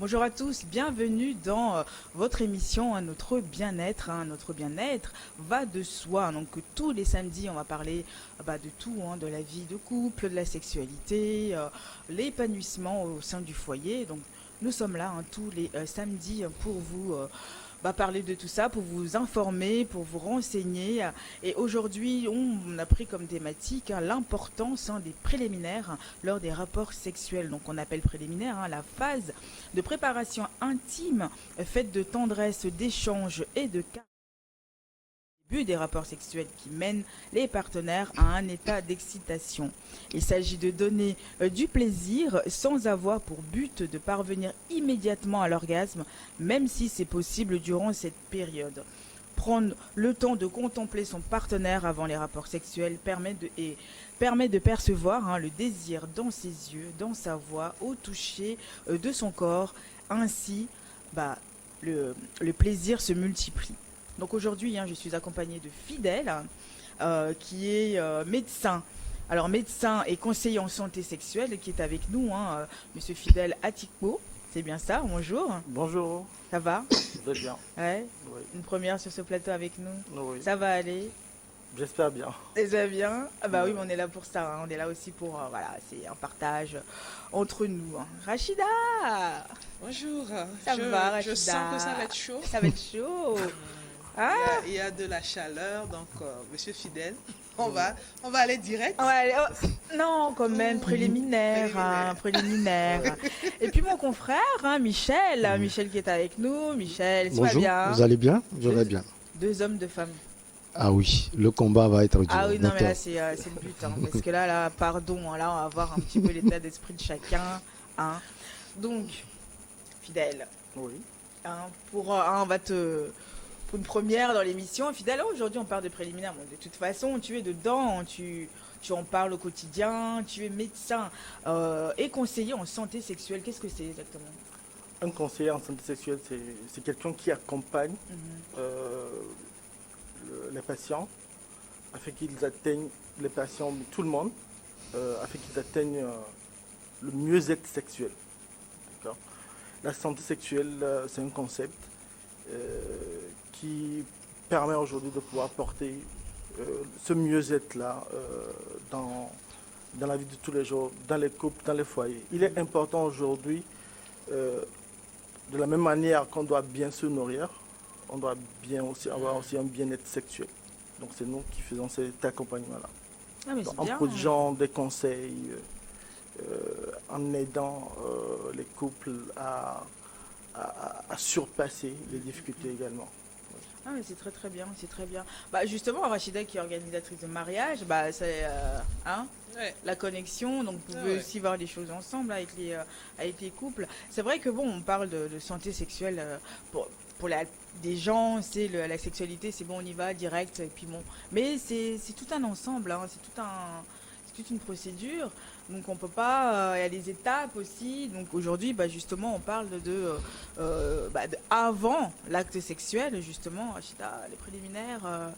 Bonjour à tous, bienvenue dans votre émission Notre bien-être. Notre bien-être va de soi. Donc tous les samedis, on va parler de tout, de la vie de couple, de la sexualité, l'épanouissement au sein du foyer. Donc nous sommes là tous les samedis pour vous parler de tout ça, pour vous informer, pour vous renseigner. Et aujourd'hui, on a pris comme thématique l'importance des préliminaires lors des rapports sexuels. Donc on appelle préliminaire la phase de préparation intime faite de tendresse, d'échange et de début des rapports sexuels qui mènent les partenaires à un état d'excitation. Il s'agit de donner du plaisir sans avoir pour but de parvenir immédiatement à l'orgasme, même si c'est possible durant cette période. Prendre le temps de contempler son partenaire avant les rapports sexuels permet de percevoir le désir dans ses yeux, dans sa voix, au toucher de son corps. Ainsi, le plaisir se multiplie. Donc aujourd'hui, je suis accompagnée de Fidèle, qui est médecin. Alors médecin et conseiller en santé sexuelle, qui est avec nous, Monsieur Fidèle Atikpo. C'est bien ça, bonjour. Bonjour. Ça va? Très bien. Ouais. Oui. Une première sur ce plateau avec nous. Oui. Ça va aller? J'espère bien. Déjà bien. Oui, mais on est là pour ça. On est là aussi pour, c'est un partage entre nous. Rachida! Bonjour. Ça va, Rachida? Je sens que ça va être chaud. Ça va être chaud. Il y a de la chaleur, donc Monsieur Fidèle, on va aller direct. Non, quand même, préliminaire. Et puis mon confrère, Michel, Michel qui est avec nous. Michel, tu vas Bonjour, bien? vous allez bien? Je vais bien. Deux hommes, deux femmes. Ah oui, le combat va être dur. Ah oui, non, mais là, c'est le but. Parce que là, pardon, là, on va voir un petit peu l'état d'esprit de chacun. Donc, Fidèle. Oui. On va pour une première dans l'émission. Fidèle, aujourd'hui, on parle de préliminaire. Bon, de toute façon, tu es dedans, tu en parles au quotidien, tu es médecin et conseiller en santé sexuelle. Qu'est-ce que c'est exactement? Un conseiller en santé sexuelle, c'est quelqu'un qui accompagne les patients afin qu'ils atteignent, les patients, tout le monde, afin qu'ils atteignent le mieux-être sexuel. D'accord. La santé sexuelle, c'est un concept qui permet aujourd'hui de pouvoir porter ce mieux-être-là dans la vie de tous les jours, dans les couples, dans les foyers. Il est important aujourd'hui, de la même manière qu'on doit bien se nourrir, on doit bien aussi avoir aussi un bien-être sexuel. Donc c'est nous qui faisons cet accompagnement-là. En prodiguant des conseils, en aidant les couples à surpasser les difficultés également. Ah mais c'est très très bien, c'est très bien. Justement, Rachida qui est organisatrice de mariage, c'est la connexion, donc vous pouvez aussi voir les choses ensemble avec les couples. C'est vrai que on parle de santé sexuelle pour des gens, c'est la sexualité, c'est bon, on y va direct, et puis mais c'est tout un ensemble, c'est toute une procédure. Donc on peut pas, il y a des étapes aussi. Donc aujourd'hui, justement, on parle de avant l'acte sexuel, justement, Rachida, les préliminaires.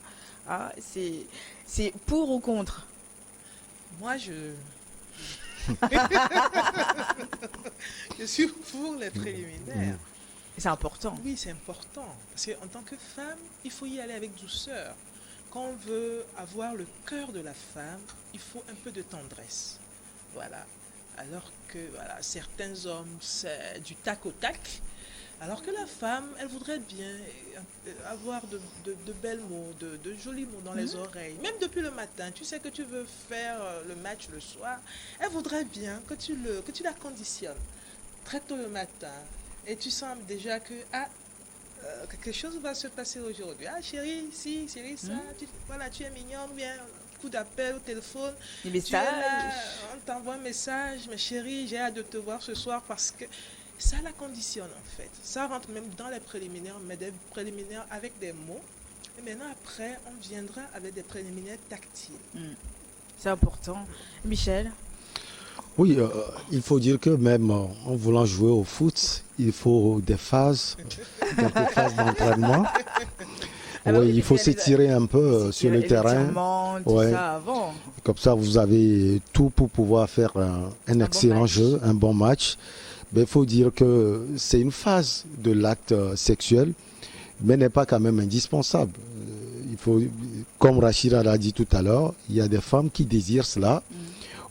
C'est pour ou contre? Moi, je suis pour les préliminaires. C'est important. Oui, c'est important. Parce qu'en tant que femme, il faut y aller avec douceur. Quand on veut avoir le cœur de la femme, il faut un peu de tendresse. Voilà. Alors que certains hommes, c'est du tac au tac. Alors que la femme, elle voudrait bien avoir de belles mots, de jolis mots dans les oreilles. Même depuis le matin, tu sais que tu veux faire le match le soir. Elle voudrait bien que tu la conditionnes très tôt le matin. Et tu sens déjà que quelque chose va se passer aujourd'hui. Ah chérie, si, chérie, ça, tu es mignonne, bien, coup d'appel au téléphone. Les messages. On t'envoie un message, mais chérie, j'ai hâte de te voir ce soir parce que ça la conditionne en fait. Ça rentre même dans les préliminaires, mais des préliminaires avec des mots. Et maintenant après, on viendra avec des préliminaires tactiles. C'est important. Michel? Oui, il faut dire que même en voulant jouer au foot, il faut des phases, quelques phases d'entraînement. Oui, il faut s'étirer un peu sur le terrain. Ça avant. Comme ça, vous avez tout pour pouvoir faire un excellent jeu, un bon match. Mais il faut dire que c'est une phase de l'acte sexuel, mais n'est pas quand même indispensable. Il faut, comme Rachida l'a dit tout à l'heure, il y a des femmes qui désirent cela.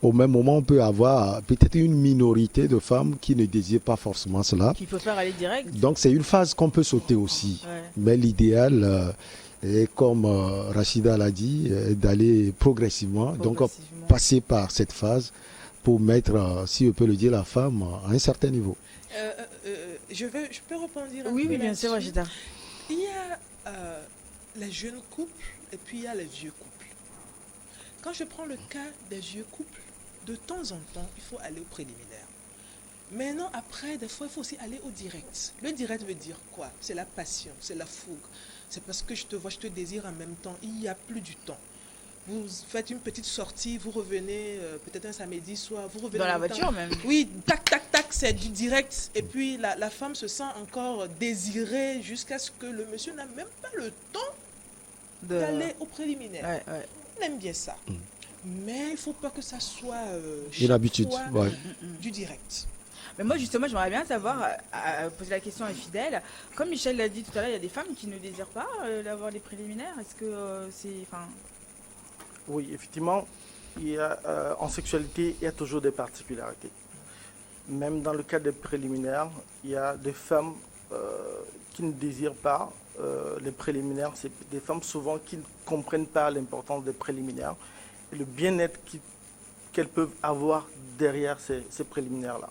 Au même moment, on peut avoir peut-être une minorité de femmes qui ne désirent pas forcément cela. Qu'il faut faire aller direct. Donc c'est une phase qu'on peut sauter aussi. Ouais. Mais l'idéal est, comme Rachida l'a dit, d'aller progressivement, donc passer par cette phase pour mettre, si on peut le dire, la femme à un certain niveau. Je peux répondre Oui, bien sûr, Rachida. Il y a les jeunes couples et puis il y a les vieux couples. Quand je prends le cas des vieux couples, de temps en temps, il faut aller au préliminaire. Maintenant, après, des fois, il faut aussi aller au direct. Le direct veut dire quoi? C'est la passion, c'est la fougue. C'est parce que je te vois, je te désire en même temps. Il n'y a plus du temps. Vous faites une petite sortie, vous revenez peut-être un samedi soir, vous revenez dans la voiture même. Oui, tac, tac, tac, c'est du direct. Et puis la femme se sent encore désirée jusqu'à ce que le monsieur n'a même pas le temps d'aller au préliminaire. Ouais. On aime bien ça. Mais il ne faut pas que ça soit une habitude du direct. Mais moi, justement, j'aimerais bien savoir, poser la question à Fidèle. Comme Michel l'a dit tout à l'heure, il y a des femmes qui ne désirent pas d'avoir les préliminaires. Est-ce que c'est... Oui, effectivement, il y a, en sexualité, il y a toujours des particularités. Même dans le cas des préliminaires, il y a des femmes qui ne désirent pas les préliminaires. C'est des femmes souvent qui ne comprennent pas l'importance des préliminaires et le bien-être qu'elles peuvent avoir derrière ces préliminaires-là.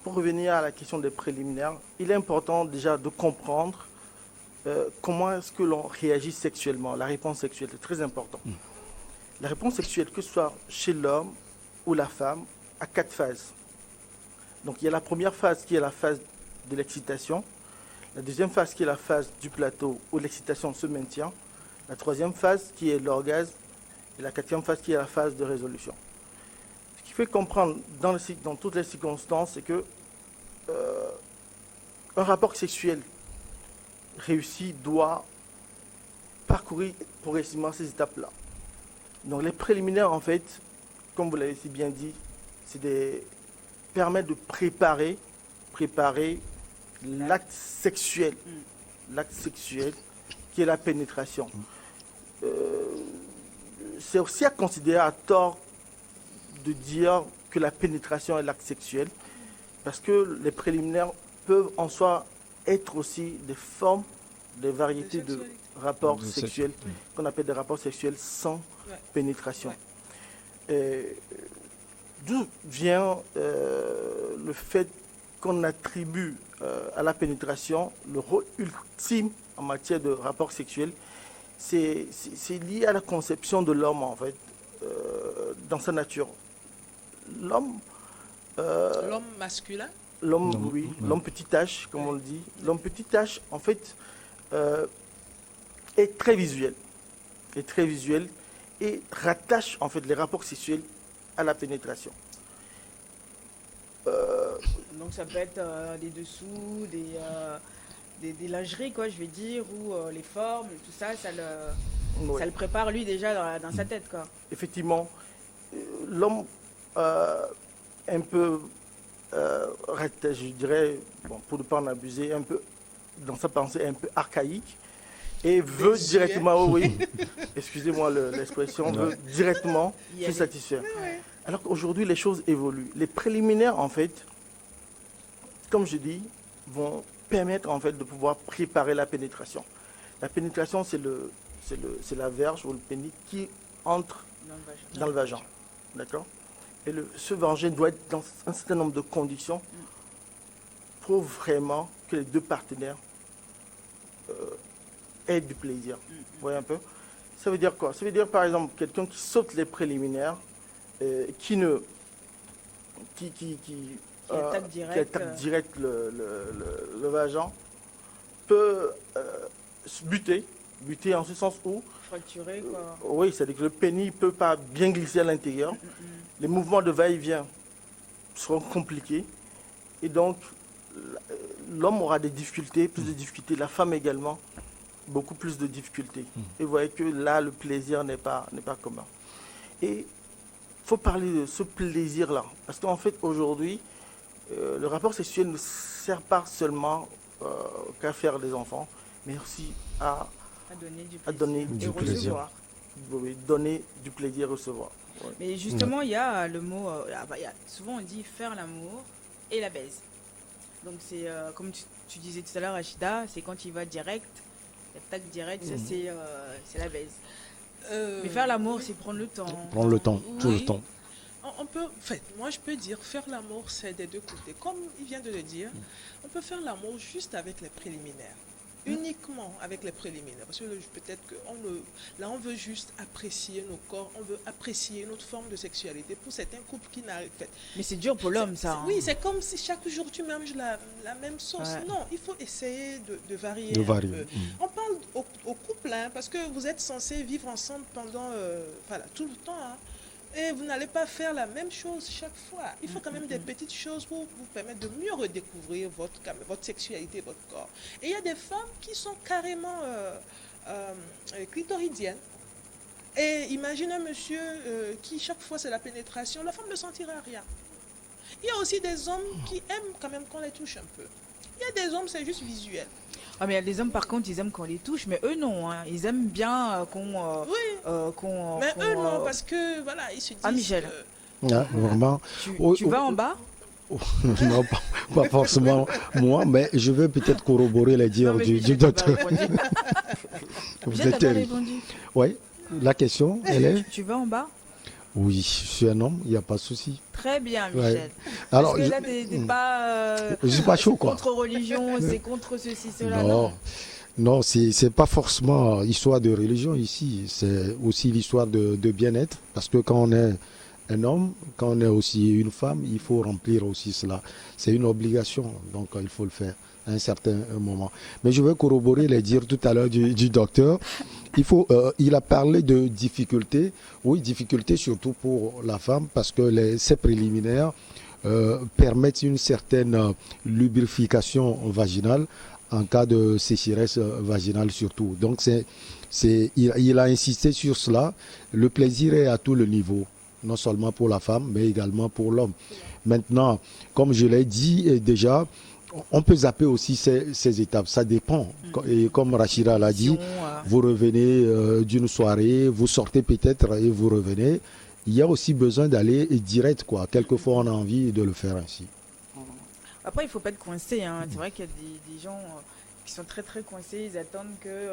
Pour revenir à la question des préliminaires, il est important déjà de comprendre comment est-ce que l'on réagit sexuellement. La réponse sexuelle est très importante. La réponse sexuelle, que ce soit chez l'homme ou la femme, a 4 phases. Donc il y a la première phase qui est la phase de l'excitation, la deuxième phase qui est la phase du plateau où l'excitation se maintient, la troisième phase qui est l'orgasme et la quatrième phase qui est la phase de résolution. Ce qu'il faut comprendre dans toutes les circonstances, c'est que un rapport sexuel réussi doit parcourir progressivement ces étapes-là. Donc les préliminaires, en fait, comme vous l'avez si bien dit, permettent de préparer l'acte sexuel qui est la pénétration. C'est aussi à considérer à tort de dire que la pénétration est l'acte sexuel, parce que les préliminaires peuvent en soi être aussi des formes, des variétés de rapports sexuels, qu'on appelle des rapports sexuels sans pénétration. D'où vient le fait qu'on attribue à la pénétration le rôle ultime en matière de rapports sexuels? C'est lié à la conception de l'homme, en fait, dans sa nature. L'homme masculin? L'homme, oui, l'homme petit H, comme on le dit. L'homme petit H, en fait, est très visuel. Et rattache, en fait, les rapports sexuels à la pénétration. Donc ça peut être des dessous, des lingeries, quoi, je vais dire, ou les formes, tout ça, ça le prépare lui déjà dans sa tête, quoi. Effectivement, l'homme un peu, je dirais, bon, pour ne pas en abuser, un peu dans sa pensée un peu archaïque, et veut directement, oui, excusez-moi l'expression, veut directement se satisfaire. Alors qu'aujourd'hui, les choses évoluent. Les préliminaires, en fait, comme je dis, vont permettre en fait de pouvoir préparer la pénétration. La pénétration, c'est la verge ou le pénis qui entre dans le vagin. D'accord? Et ce vagin doit être dans un certain nombre de conditions pour vraiment que les deux partenaires aient du plaisir. Vous voyez un peu? Ça veut dire quoi? Ça veut dire, par exemple, quelqu'un qui saute les préliminaires, qui attaque direct le vagin, peut buter en ce sens où... Fracturé, quoi. Oui, c'est-à-dire que le pénis ne peut pas bien glisser à l'intérieur. Les mouvements de va-et-vient seront compliqués. Et donc, l'homme aura des difficultés, plus de difficultés. La femme également, beaucoup plus de difficultés. Et vous voyez que là, le plaisir n'est pas commun. Et il faut parler de ce plaisir-là. Parce qu'en fait, aujourd'hui, le rapport sexuel ne sert pas seulement qu'à faire des enfants, mais aussi à donner Du et plaisir. recevoir. oui, donner du plaisir, recevoir. Ouais. Mais justement, il y a le mot, souvent on dit faire l'amour et la baise. Donc c'est comme tu disais tout à l'heure, Rachida, c'est quand il va direct, tac direct, ça c'est la baise. Mais faire l'amour, c'est prendre le temps. Prendre le temps, tout le Oui. temps. On peut, en fait, moi je peux dire faire l'amour, c'est des deux côtés. Comme il vient de le dire, on peut faire l'amour juste avec les préliminaires. Uniquement avec les préliminaires. Parce que peut-être que là, on veut juste apprécier nos corps, on veut apprécier notre forme de sexualité. Pour certains couples qui n'arrivent pas. Mais c'est dur pour l'homme, ça. hein. Oui, c'est comme si chaque jour tu manges la même sauce. Ouais. Non, il faut essayer de varier. De un varier. peu. On parle au couple, hein, parce que vous êtes censés vivre ensemble pendant tout le temps. Hein. Et vous n'allez pas faire la même chose chaque fois. Il faut quand même des petites choses pour vous permettre de mieux redécouvrir votre sexualité, votre corps. Et il y a des femmes qui sont carrément clitoridiennes. Et imagine un monsieur qui, chaque fois, c'est la pénétration, la femme ne sentira rien. Il y a aussi des hommes qui aiment quand même qu'on les touche un peu. Il y a des hommes, c'est juste visuel. Ah, mais il y a des hommes, par contre, ils aiment qu'on les touche, mais eux, non. hein. Ils aiment bien qu'on... Mais eux, non, parce que, voilà, ils se disent... Ah, Michel. Ah, vraiment. Tu vas en bas Non, pas forcément moi, mais je vais peut-être corroborer les dires Non, mais du Michel, t'as docteur. pas répondu. Vous Michel, êtes t'as pas terrible. répondu. Oui, la question, elle est Tu vas en bas oui, je suis un homme, il n'y a pas de souci. Très bien, Ouais. Michel. Alors, Parce que là, t'es pas... je suis pas chaud, c'est quoi. contre religion, c'est contre ceci, cela. Non, non, c'est pas forcément histoire de religion ici. C'est aussi l'histoire de bien-être. Parce que quand on est un homme, quand on est aussi une femme, il faut remplir aussi cela. C'est une obligation, donc il faut le faire à un certain moment. Mais je vais corroborer les dires tout à l'heure du docteur. Il a parlé de difficultés. Oui, difficultés surtout pour la femme parce que ces préliminaires permettent une certaine lubrification vaginale en cas de sécheresse vaginale surtout. Donc il a insisté sur cela. Le plaisir est à tout le niveau, non seulement pour la femme, mais également pour l'homme. Maintenant, comme je l'ai dit déjà, on peut zapper aussi ces étapes, ça dépend. Et comme Rachida l'a dit, vous revenez d'une soirée, vous sortez peut-être et vous revenez. Il y a aussi besoin d'aller direct, quoi. Quelquefois, on a envie de le faire ainsi. Après, il ne faut pas être coincé. Hein. C'est vrai qu'il y a des gens qui sont très très coincés. Ils attendent que...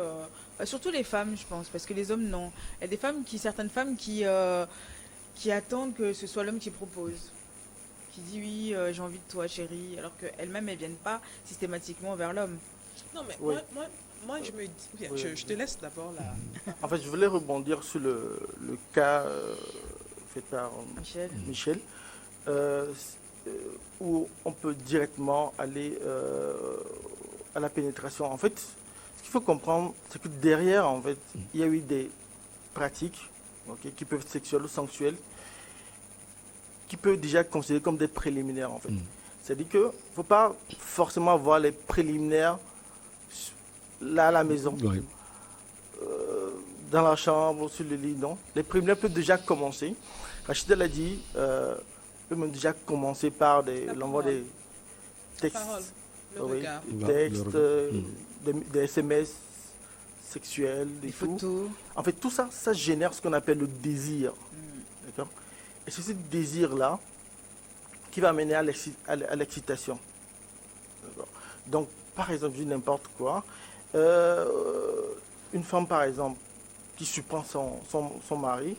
surtout les femmes, je pense, parce que les hommes, non. Il y a certaines femmes qui attendent que ce soit l'homme qui propose. Qui dit oui, j'ai envie de toi, chérie, alors qu'elles-mêmes, elles ne viennent pas systématiquement vers l'homme. Non, mais Oui. moi, je me dis... Bien, Oui. je te laisse d'abord là. En fait, je voulais rebondir sur le cas fait par Michel, où on peut directement aller à la pénétration. En fait, ce qu'il faut comprendre, c'est que derrière, en fait, il y a eu des pratiques qui peuvent être sexuelles ou sensuelles, qui peuvent déjà être considérées comme des préliminaires, en fait. C'est-à-dire qu'il ne faut pas forcément avoir les préliminaires là à la maison. Oui. Dans la chambre, sur le lit, non. Les préliminaires peuvent déjà commencer. Rachida l'a dit, peuvent même déjà commencer par l'envoi des textes, Parole, le oui, regard. des textes, des SMS sexuels, Des tout. photos. En fait, tout ça, ça génère ce qu'on appelle le désir. D'accord. Et c'est ce désir-là qui va mener à l'excitation. D'accord. Donc, par exemple, je dis n'importe quoi. Une femme, par exemple, qui surprend son mari,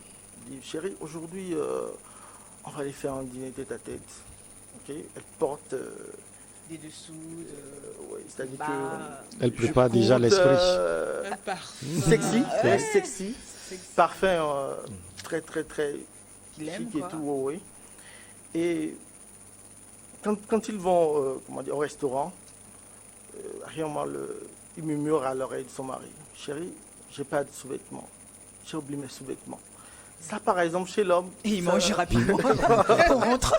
dit chérie, aujourd'hui, on va aller faire un dîner tête-à-tête. Ok. Elle porte. Des dessous, Ouais, c'est-à-dire bas. que. Elle prépare déjà l'esprit. Un parfum. Sexy, Ouais. sexy, parfum très très très Qu'il aime, chic et quoi. tout, oui. Et quand ils vont au restaurant, réellement, il murmure à l'oreille de son mari, chérie, j'ai pas de sous-vêtements, j'ai oublié mes sous-vêtements. Ça, par exemple, chez l'homme. Et il ça- mange rapidement. On rentre.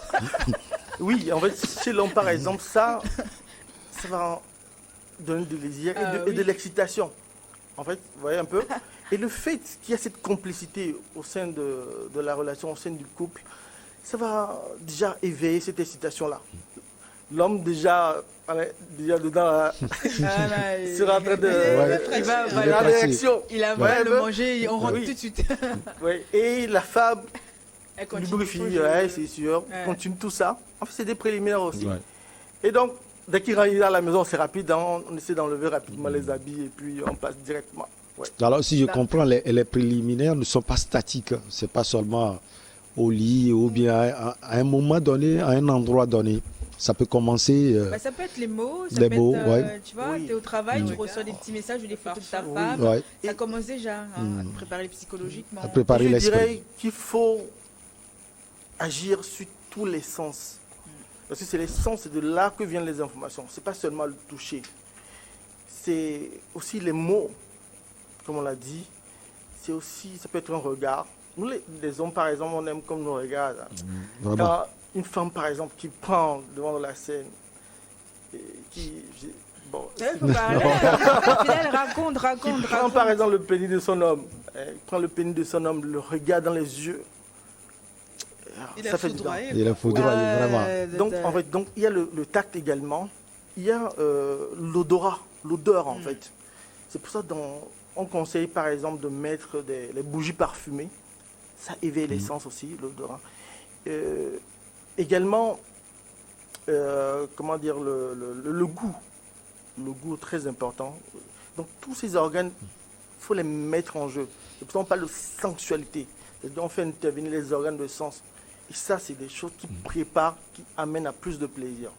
Oui, en fait, chez l'homme, par exemple, ça va donner du désir et de l'excitation. En fait, vous voyez un peu. Et le fait qu'il y a cette complicité au sein de la relation, au sein du couple, ça va déjà éveiller cette excitation-là. L'homme déjà dedans Ah, là, sera en train de... Ouais. il va, Il est la passé. réaction. il a Ouais, le ouais. manger, on rentre Oui. tout de suite. Ouais. Et la femme Elle du continue. briefing, ouais, c'est sûr, Ouais. continue tout ça. En fait, c'est des préliminaires aussi. Ouais. Et donc, dès qu'il arrive à la maison, c'est rapide, hein, on essaie d'enlever rapidement les habits et puis on passe directement. Ouais. Alors, si je D'accord. comprends, les préliminaires ne sont pas statiques. C'est pas seulement au lit ou bien à un moment donné, à un endroit donné. Ça peut commencer. Bah, ça peut être les mots, ça Les peut mots, être, ouais. tu vois, Oui. tu es au travail, Oui. tu reçois des petits messages ou des photos de ta Oui. femme. Ouais, Ça commence déjà hein, à te préparer psychologiquement. à préparer Je l'esprit. dirais qu'il faut agir sur tous les sens. Parce que c'est les sens, c'est de là que viennent les informations. C'est pas seulement le toucher. C'est aussi les mots, comme on l'a dit. C'est aussi, ça peut être un regard. Nous, les hommes, par exemple, on aime comme nous regarde. Vraiment. Quand une femme, par exemple, qui prend devant la scène, et bon, Tu vois, il faut parler. Fidèle, raconte. qui prend par exemple le pénis de son homme, il prend le pénis de son homme, le regarde dans les yeux. Il Ça est fait du bien. foudroyé. Il a foudroyé, vraiment. Donc, en fait, donc, il y a le tact également. Il y a l'odorat, l'odeur en fait. C'est pour ça qu'on conseille par exemple de mettre les bougies parfumées. Ça éveille l'essence aussi, l'odorat. Également, comment dire, le goût. Le goût est très important. Donc tous ces organes, il faut les mettre en jeu. C'est pour ça qu'on parle de sensualité. C'est-à-dire on fait intervenir les organes de sens. Et ça, c'est des choses qui préparent, qui amènent à plus de plaisir.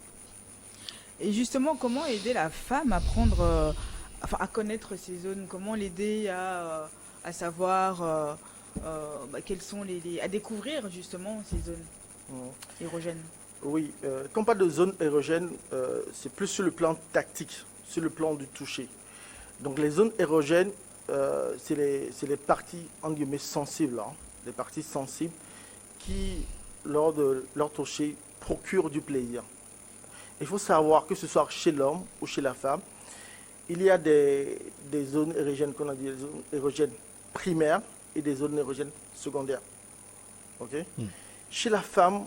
Et justement, comment aider la femme à prendre, à connaître ces zones? Comment l'aider à savoir quelles sont à découvrir justement ces zones érogènes? Oui, quand on parle de zone érogène, c'est plus sur le plan tactique, sur le plan du toucher. Donc les zones érogènes, c'est les parties entre guillemets sensibles, hein, les parties sensibles qui, lors de leur toucher, procurent du plaisir. Il faut savoir que ce soit chez l'homme ou chez la femme, il y a des zones érogènes qu'on a dit, des zones érogènes primaires et des zones érogènes secondaires. Ok? Chez la femme,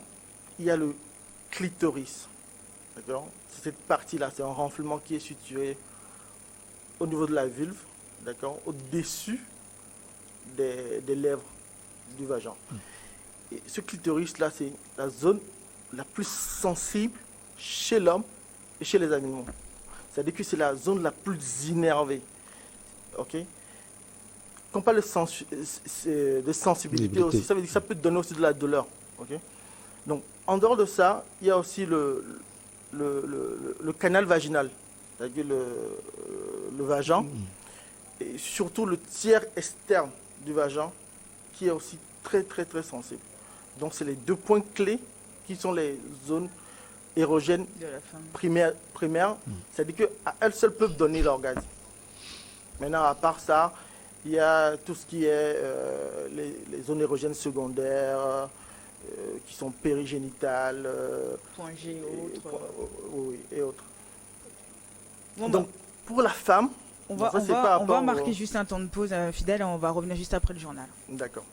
il y a le clitoris. D'accord? C'est cette partie-là, c'est un renflement qui est situé au niveau de la vulve, d'accord? Au-dessus des lèvres du vagin. Et ce clitoris-là, c'est la zone la plus sensible chez l'homme et chez les animaux. C'est-à-dire que c'est la zone la plus innervée. Ok? Quand on parle de sensibilité aussi, ça veut dire que ça peut donner aussi de la douleur. Ok? Donc, en dehors de ça, il y a aussi le canal vaginal, c'est-à-dire le vagin, et surtout le tiers externe du vagin, qui est aussi très, très, très sensible. Donc, c'est les deux points clés qui sont les zones érogènes De la femme. primaires, c'est-à-dire qu'à elles seules peuvent donner l'orgasme. Maintenant, à part ça, il y a tout ce qui est les zones érogènes secondaires, qui sont périgénitales, Point G et autres. oui, et autres. Bon, Donc, pour la femme, on donc va, ça, c'est par on va rapport marquer au- juste un temps de pause, Fidèle, et on va revenir juste après le journal. D'accord.